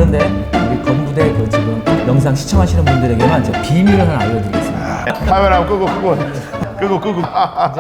그런데 우리 건부대 그 지금 영상 시청하시는 분들에게만 제가 비밀을 하나 알려드리겠습니다. 카메라 끄고.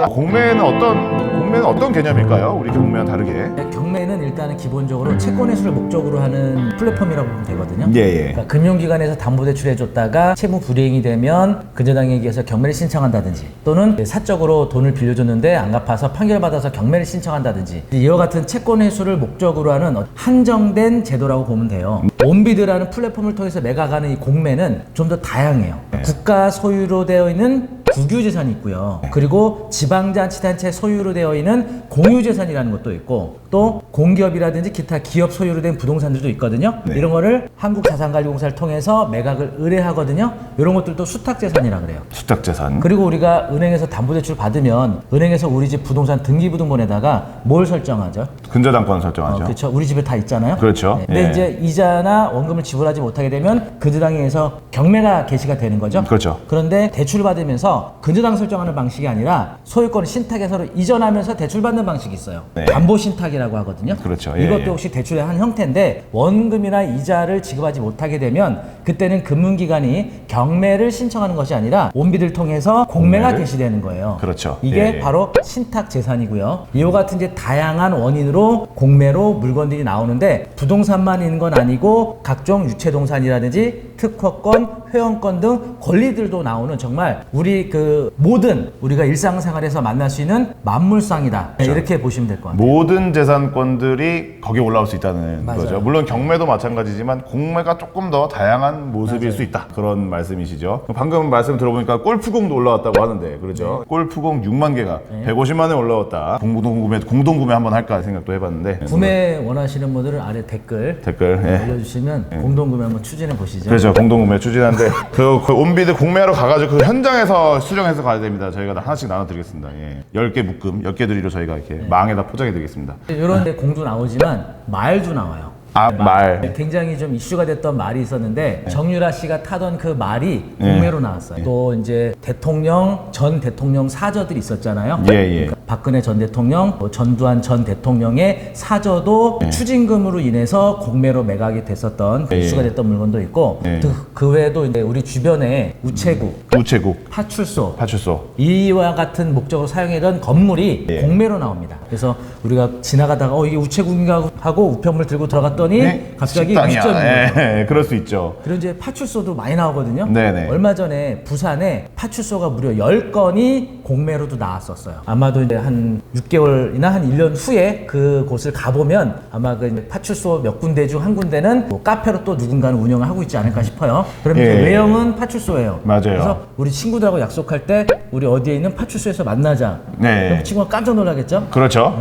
공매는 어떤 개념일까요? 우리 경매와 다르게. 경매는 일단은 기본적으로 채권 회수를 목적으로 하는 플랫폼이라고 보면 되거든요. 예. 그러니까 금융기관에서 담보대출해줬다가 채무 불이행이 되면 근저당에게서 경매를 신청한다든지 또는 사적으로 돈을 빌려줬는데 안 갚아서 판결받아서 경매를 신청한다든지 이와 같은 채권 회수를 목적으로 하는 한정된 제도라고 보면 돼요. 온비드라는 플랫폼을 통해서 매각하는 이 공매는 좀 더 다양해요. 국가 소유로 되어 있는 국유재산이 있고요. 그리고 지방자치단체 소유로 되어 있는 공유재산이라는 것도 있고 또 공기업이라든지 기타 기업 소유로 된 부동산들도 있거든요. 이런 거를 한국자산관리공사를 통해서 매각을 의뢰하거든요. 이런 것들도 수탁재산이라 그래요. 수탁재산. 그리고 우리가 은행에서 담보대출 받으면 은행에서 우리 집 부동산 등기부등본에다가 뭘 설정하죠? 근저당권 설정하죠. 그렇죠. 우리 집에 다 있잖아요. 그렇죠. 네. 근데 이제 이자나 원금을 지불하지 못하게 되면 근저당에서 경매가 개시가 되는 거죠. 그렇죠. 그런데 대출 받으면서 근저당 설정하는 방식이 아니라 소유권을 신탁해서 이전하면서 대출받는 방식이 있어요. 네. 담보 신탁이라고 하거든요. 그렇죠. 이것도 역시 대출의 한 형태인데 원금이나 이자를 지급하지 못하게 되면 그때는 금융기관이 경매를 신청하는 것이 아니라 온비를 통해서 공매가 개시되는 거예요. 그렇죠. 이게 바로 신탁 재산이고요. 이와 같은 이제 다양한 원인으로 공매로 물건들이 나오는데 부동산만 있는 건 아니고 각종 유체동산이라든지 특허권, 회원권 등 권리들도 나오는 정말 우리 그 모든 우리가 일상생활에서 만날 수 있는 만물상이다. 그렇죠. 이렇게 보시면 될 것 같아요. 모든 재산권들이 거기에 올라올 수 있다는 맞아요. 거죠. 물론 경매도 마찬가지지만 공매가 조금 더 다양한 모습일 맞아요. 수 있다. 그런 말씀이시죠. 방금 말씀 들어보니까 골프공도 올라왔다고 하는데 그렇죠. 네. 골프공 6만 개가 150만에 올라왔다. 공동구매 한번 할까 생각도 해봤는데 구매 원하시는 분들은 아래 댓글 예. 올려주시면 공동구매 한번 추진해 보시죠. 그렇죠. 공동구매 추진하는데 그 온비드 공매하러 가가지고 그 현장에서 수령해서 가야 됩니다. 저희가 하나씩 나눠드리겠습니다. 10개 묶음, 10개 드리로 저희가 이렇게 망에다 포장해드리겠습니다. 이런 데 공도 나오지만 말도 나와요. 말. 굉장히 좀 이슈가 됐던 말이 있었는데 정유라 씨가 타던 그 말이 공매로 나왔어요. 또 이제 전 대통령 사저들이 있었잖아요. 그러니까 박근혜 전 대통령, 전두환 전 대통령의 사저도 추징금으로 인해서 공매로 매각이 됐었던 이슈가 됐던 물건도 있고 그 외에도 이제 우리 주변에 우체국, 파출소 이와 같은 목적으로 사용하던 건물이 공매로 나옵니다. 그래서 우리가 지나가다가 이게 우체국인가 하고 우편물 들고 들어갔더니 갑자기 식당이야. 그럴 수 있죠. 그리고 이제 파출소도 많이 나오거든요. 네네. 얼마 전에 부산에 파출소가 무려 10건이 공매로도 나왔었어요. 아마도 이제 한 6개월이나 한 1년 후에 그곳을 가보면 아마 그 파출소 몇 군데 중 한 군데는 뭐 카페로 또 누군가는 운영을 하고 있지 않을까 싶어요. 그러면 이제 외형은 파출소예요. 맞아요. 그래서 우리 친구들하고 약속할 때 우리 어디에 있는 파출소에서 만나자. 그럼 친구가 깜짝 놀라겠죠? 그렇죠.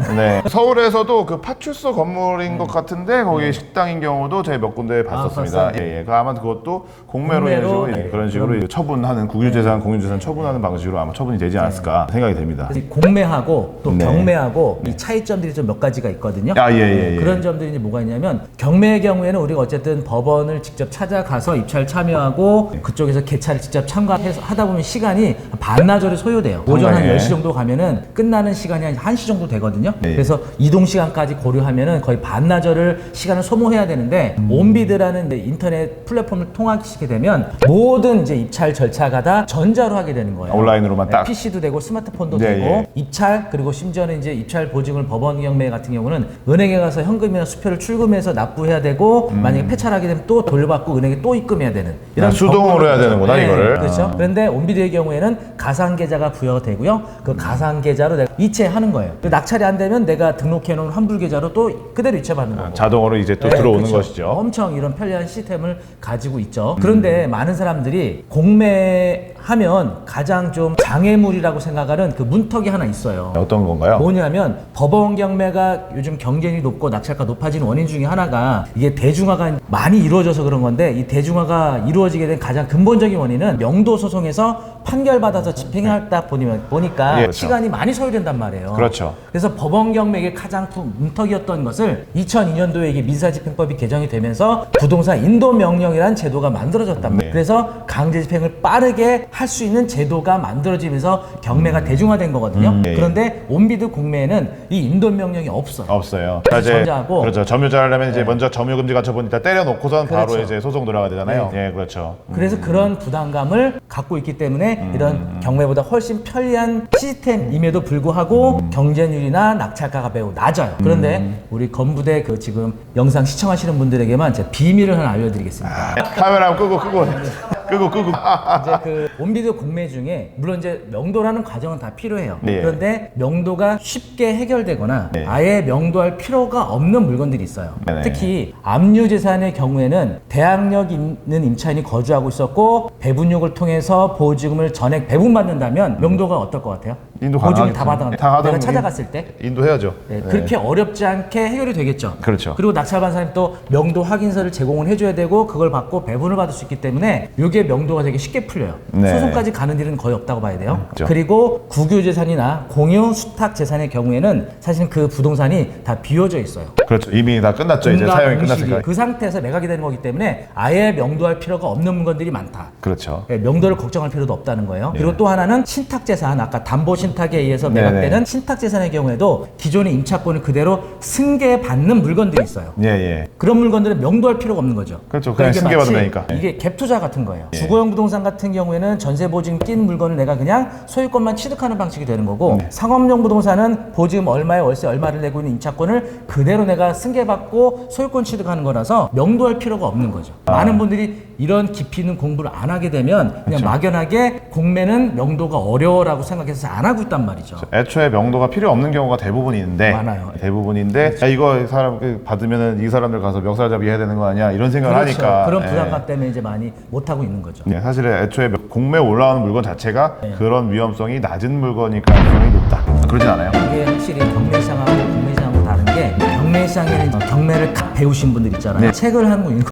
서울에서도 그 파출소 건물인 것 같은데 거기 식당인 경우도 저희 몇 군데 봤었습니다. 아마 그것도 공매로 해가지고 그런 식으로 처분하는 국유재산, 공유재산 처분하는 방식으로 아마 처분이 되지 않았을까 생각이 됩니다. 공매하고 또 경매하고 이 차이점들이 좀 몇 가지가 있거든요. 그런 점들이 이제 뭐가 있냐면 경매의 경우에는 우리가 어쨌든 법원을 직접 찾아가서 입찰 참여하고 그쪽에서 개찰을 직접 참가해서 하다 보면 시간이 반나절이 소요돼요. 오전 한 10시 정도 가면은 끝나는 시간이 한 1시 정도 되거든요. 그래서 이동 시간까지 고려하면은 거의 반나절을 시간을 소모해야 되는데 온비드라는 인터넷 플랫폼을 통하게 되면 모든 이제 입찰 절차가 다 전자로 하게 되는 거예요. 온라인으로만 딱. PC도 되고 스마트폰도 되고 입찰 그리고 심지어는 이제 입찰 보증을 법원 경매 같은 경우는 은행에 가서 현금이나 수표를 출금해서 납부해야 되고 만약에 폐찰하게 되면 또 돌려받고 은행에 또 입금해야 되는 이런 수동으로 해야 되는구나 이거를. 그렇죠. 그런데 온비드의 경우에는 가상 계좌가 부여되고요. 그 가상 계좌로 내가 이체하는 거예요. 낙찰이 안 되면 내가 등록해 놓은 환불 계좌로 또 그대로 이체받는 거고. 자동으로 이제 또 들어오는 그렇죠. 것이죠. 엄청 이런 편리한 시스템을 가지고 있죠. 그런데 많은 사람들이 공매하면 가장 좀 장애물이라고 생각하는 그 문턱이 하나 있어요. 어떤 건가요? 뭐냐면 법원 경매가 요즘 경쟁이 높고 낙찰가 높아지는 원인 중에 하나가 이게 대중화가 많이 이루어져서 그런 건데 이 대중화가 이루어지게 된 가장 근본적인 원인은 명도 소송에서 판결받아서 집행하다 보니까 그렇죠. 시간이 많이 소요된단 말이에요. 그렇죠. 그래서 법원 경매의 가장 큰 문턱이었던 것을 2002년도에 이게 민사집행법이 개정이 되면서 부동산 인도 명령이라는 제도가 만들어졌단 말이에요. 그래서 강제 집행을 빠르게 할 수 있는 제도가 만들어지면서 경매가 대중화된 거거든요. 예. 그런데 온비드 공매에는 이 인도 명령이 없어요. 없어요. 전자하고 그렇죠. 점유자를 하려면 이제 먼저 점유금지 가처분 일단 때려놓고선 바로 그렇죠. 이제 소송 들어가야 되잖아요. 예, 그렇죠. 그래서 그런 부담감을 갖고 있기 때문에 이런 경매보다 훨씬 편리한 시스템임에도 불구하고 경쟁률이나 낙찰가가 매우 낮아요. 그런데 우리 건부대 그 지금 영상 시청하시는 분들에게만 제 비밀을 하나 알려드리겠습니다. 카메라 끄고 끄고. 이제 그 온비드 공매 중에 물론 이제 명도라는 과정은 다 필요해요. 네. 그런데 명도가 쉽게 해결되거나 네. 아예 명도할 필요가 없는 물건들이 있어요. 네네. 특히 압류 재산의 경우에는 대항력 있는 임차인이 거주하고 있었고 배분육을 통해서 보증금을 전액 배분받는다면 명도가 어떨 것 같아요? 인도 보증금 다 가능하겠죠. 받아. 다 내가 찾아갔을 때 인도 해야죠. 네, 그렇게 어렵지 않게 해결이 되겠죠. 그렇죠. 그리고 낙찰받은 사람이 또 명도 확인서를 제공을 해줘야 되고 그걸 받고 배분을 받을 수 있기 때문에 이게 명도가 되게 쉽게 풀려요. 네. 소송까지 가는 일은 거의 없다고 봐야 돼요. 그렇죠. 그리고 국유 재산이나 공유 수탁 재산의 경우에는 사실 그 부동산이 다 비워져 있어요. 그렇죠. 이미 다 끝났죠. 이제 공과 사용이 공식이. 끝났으니까. 그 상태에서 매각이 되는 거기 때문에 아예 명도할 필요가 없는 물건들이 많다. 그렇죠. 예, 명도를 걱정할 필요도 없다는 거예요. 그리고 또 하나는 신탁재산, 아까 담보신탁에 의해서 네네. 매각되는 신탁재산의 경우에도 기존의 임차권을 그대로 승계받는 물건들이 있어요. 예, 예. 그런 물건들은 명도할 필요가 없는 거죠. 그렇죠. 그냥 그러니까 승계받으면 마치 되니까. 이게 갭 투자 같은 거예요. 예. 주거용 부동산 같은 경우에는 전세 보증 낀 물건을 내가 그냥 소유권만 취득하는 방식이 되는 거고 상업용 부동산은 보증금 얼마에 월세 얼마를 내고 있는 임차권을 그대로 내가 승계받고 소유권 취득하는 거라서 명도할 필요가 없는 거죠. 많은 분들이 이런 깊이 있는 공부를 안 하게 되면 그냥 그렇죠. 막연하게 공매는 명도가 어려워라고 생각해서 안 하고 있단 말이죠. 애초에 명도가 필요 없는 경우가 대부분인데 많아요. 대부분인데 야, 이거 사람 받으면은 이 사람들 가서 멱살잡이 해야 되는 거 아니야 이런 생각을 그렇죠. 하니까 그런 예. 부담감 때문에 이제 많이 못 하고 있는 거죠. 예, 사실 애초에 공매에 올라오는 물건 자체가 네. 그런 위험성이 낮은 물건일 가능성이 높다. 그러진 않아요. 이게 확실히 경매시장하고 공매시장하고 다른 게 경매시장에는 경매를 각 배우신 분들 있잖아요. 네. 책을 한 권 읽고